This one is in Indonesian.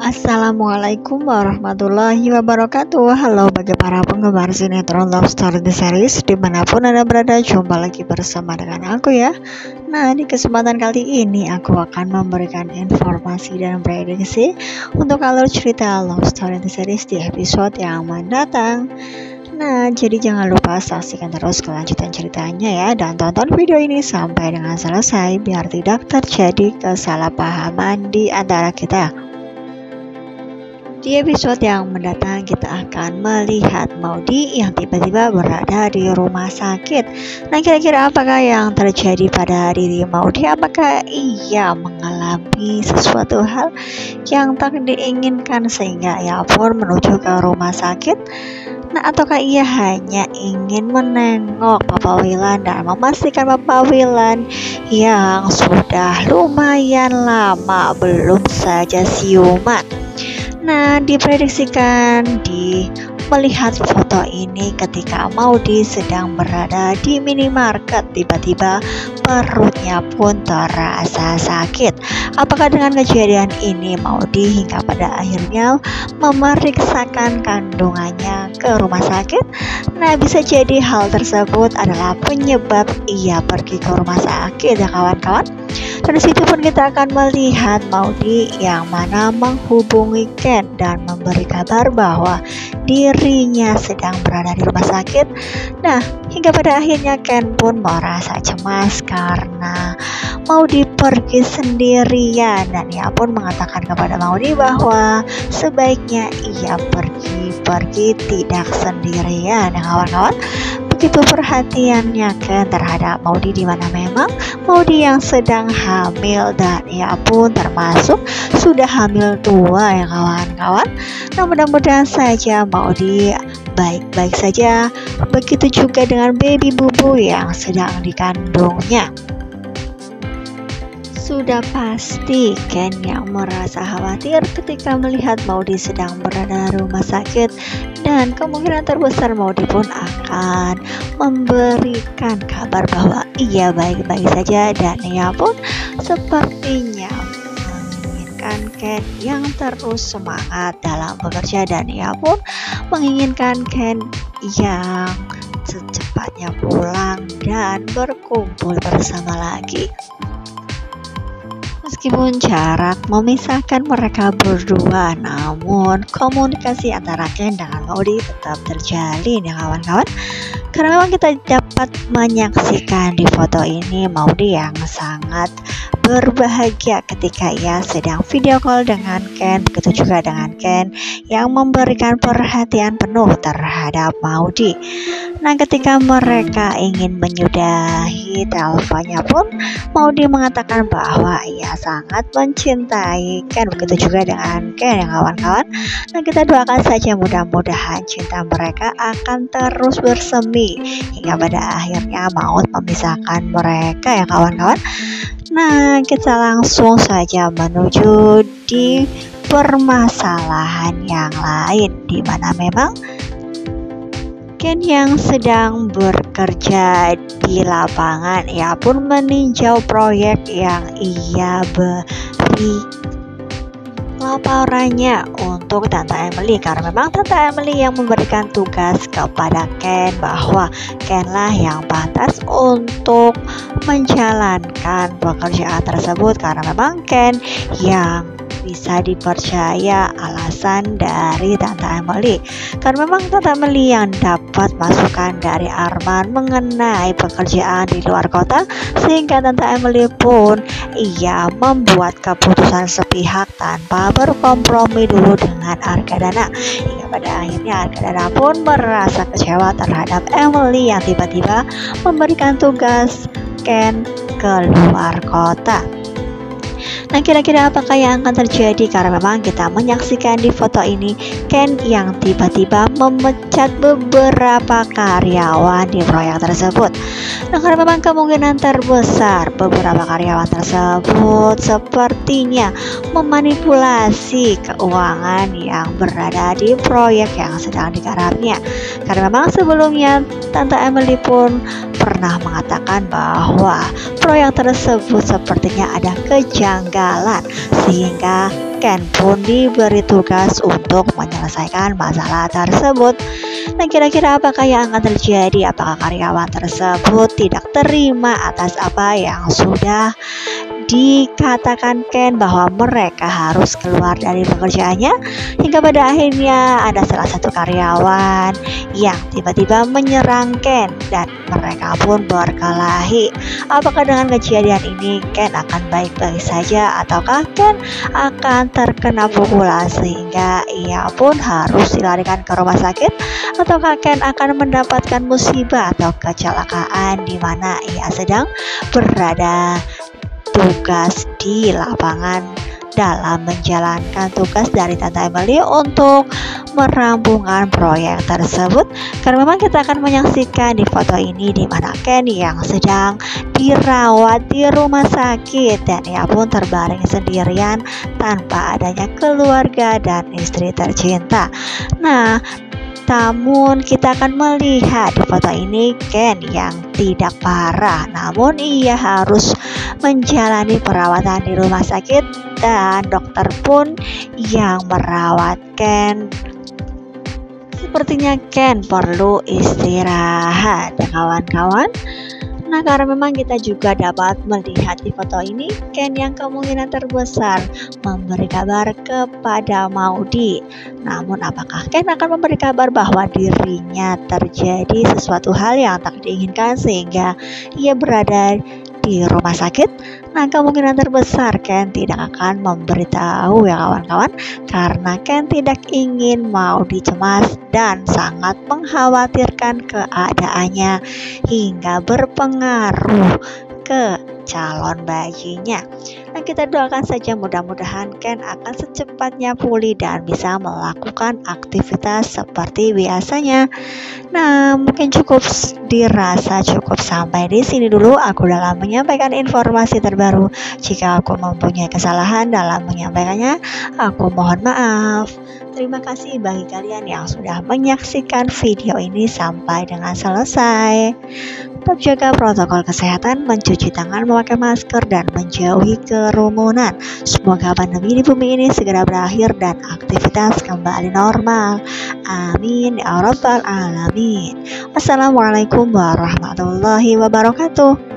Assalamualaikum warahmatullahi wabarakatuh. Halo bagi para penggemar sinetron Love Story The Series dimanapun Anda berada, jumpa lagi bersama dengan aku ya. Nah, di kesempatan kali ini aku akan memberikan informasi dan prediksi untuk alur cerita Love Story The Series di episode yang mendatang. Nah, jadi jangan lupa saksikan terus kelanjutan ceritanya ya, dan tonton video ini sampai dengan selesai biar tidak terjadi kesalahpahaman di antara kita. Di episode yang mendatang kita akan melihat Maudy yang tiba-tiba berada di rumah sakit. Nah, kira-kira apakah yang terjadi pada diri Maudy? Apakah ia mengalami sesuatu hal yang tak diinginkan sehingga ia pun menuju ke rumah sakit? Nah, ataukah ia hanya ingin menengok Papa Willan dan memastikan Papa Willan yang sudah lumayan lama belum saja siuman? Nah, diprediksikan melihat foto ini ketika Maudy sedang berada di minimarket, tiba-tiba perutnya pun terasa sakit. Apakah dengan kejadian ini Maudy hingga pada akhirnya memeriksakan kandungannya ke rumah sakit? Nah, bisa jadi hal tersebut adalah penyebab ia pergi ke rumah sakit ya kawan-kawan. Dari situ pun kita akan melihat Maudy yang mana menghubungi Ken dan memberi kabar bahwa dirinya sedang berada di rumah sakit. Nah, hingga pada akhirnya Ken pun merasa cemas karena Maudy pergi sendirian, dan ia pun mengatakan kepada Maudy bahwa sebaiknya ia pergi tidak sendirian ya kawan-kawan. Begitu perhatiannya Ken terhadap Maudy, di mana memang Maudy yang sedang hamil dan ia pun termasuk sudah hamil tua ya kawan-kawan. Nah, mudah-mudahan saja Maudy baik-baik saja. Begitu juga dengan baby bubu yang sedang dikandungnya. Sudah pasti Ken yang merasa khawatir ketika melihat Maudy sedang berada di rumah sakit, dan kemungkinan terbesar Maudy pun akan memberikan kabar bahwa ia baik-baik saja, dan ia pun sepertinya menginginkan Ken yang terus semangat dalam bekerja, dan ia pun menginginkan Ken yang secepatnya pulang dan berkumpul bersama lagi. Meskipun jarak memisahkan mereka berdua, namun komunikasi antara Ken dengan Maudy tetap terjalin ya kawan-kawan. Karena memang kita dapat menyaksikan di foto ini Maudy yang sangat berbahagia ketika ia sedang video call dengan Ken. Begitu juga dengan Ken yang memberikan perhatian penuh terhadap Maudy. Nah, ketika mereka ingin menyudahi teleponnya pun Maudy mengatakan bahwa ia sangat mencintai Ken. Begitu juga dengan Ken ya kawan-kawan. Nah, kita doakan saja mudah-mudahan cinta mereka akan terus bersemi hingga pada akhirnya maut memisahkan mereka ya kawan-kawan. Nah, kita langsung saja menuju di permasalahan yang lain, di mana memang Ken yang sedang bekerja di lapangan, ia pun meninjau proyek yang ia beri laporannya untuk Tante Emily, karena memang Tante Emily yang memberikan tugas kepada Ken bahwa Ken lah yang pantas untuk menjalankan pekerjaan tersebut, karena memang Ken yang bisa dipercaya. Alasan dari Tante Emily, karena memang Tante Emily yang dapat masukan dari Arman mengenai pekerjaan di luar kota, sehingga Tante Emily pun ia membuat keputusan sepihak tanpa berkompromi dulu dengan Argadana, hingga pada akhirnya Argadana pun merasa kecewa terhadap Emily yang tiba-tiba memberikan tugas Ken ke luar kota. Nah, kira-kira apakah yang akan terjadi? Karena memang kita menyaksikan di foto ini Ken yang tiba-tiba memecat beberapa karyawan di proyek tersebut. Nah, karena memang kemungkinan terbesar beberapa karyawan tersebut sepertinya memanipulasi keuangan yang berada di proyek yang sedang digarapnya. Karena memang sebelumnya Tante Emily pun pernah mengatakan bahwa proyek tersebut sepertinya ada kejanggalan, sehingga Ken pun diberi tugas untuk menyelesaikan masalah tersebut. Nah, kira-kira apakah yang akan terjadi? Apakah karyawan tersebut tidak terima atas apa yang sudah dikatakan Ken bahwa mereka harus keluar dari pekerjaannya, hingga pada akhirnya ada salah satu karyawan yang tiba-tiba menyerang Ken dan mereka pun berkelahi. Apakah dengan kejadian ini Ken akan baik-baik saja ataukah Ken akan terkena pukulan sehingga ia pun harus dilarikan ke rumah sakit, ataukah Ken akan mendapatkan musibah atau kecelakaan di mana ia sedang berada tugas di lapangan dalam menjalankan tugas dari Tante Emily untuk merampungkan proyek tersebut. Karena memang kita akan menyaksikan di foto ini di mana Ken yang sedang dirawat di rumah sakit dan ia pun terbaring sendirian tanpa adanya keluarga dan istri tercinta. Nah, namun kita akan melihat di foto ini Ken yang tidak parah, namun ia harus menjalani perawatan di rumah sakit dan dokter pun yang merawat Ken. Sepertinya Ken perlu istirahat, kawan-kawan. Nah, karena memang kita juga dapat melihat di foto ini Ken yang kemungkinan terbesar memberi kabar kepada Maudy. Namun apakah Ken akan memberi kabar bahwa dirinya terjadi sesuatu hal yang tak diinginkan sehingga ia berada di rumah sakit? Nah, kemungkinan terbesar Ken tidak akan memberitahu ya kawan-kawan, karena Ken tidak ingin Maudy cemas dan sangat mengkhawatirkan keadaannya hingga berpengaruh ke calon bayinya. Nah, kita doakan saja mudah-mudahan Ken akan secepatnya pulih dan bisa melakukan aktivitas seperti biasanya. Nah, mungkin dirasa cukup sampai di sini dulu aku dalam menyampaikan informasi terbaru. Jika aku mempunyai kesalahan dalam menyampaikannya, aku mohon maaf. Terima kasih bagi kalian yang sudah menyaksikan video ini sampai dengan selesai. Tetap jaga protokol kesehatan, mencuci tangan, memakai masker, dan menjauhi kerumunan. Semoga pandemi di bumi ini segera berakhir dan aktivitas kembali normal. Amin ya rabbal alamin. Wassalamualaikum warahmatullahi wabarakatuh.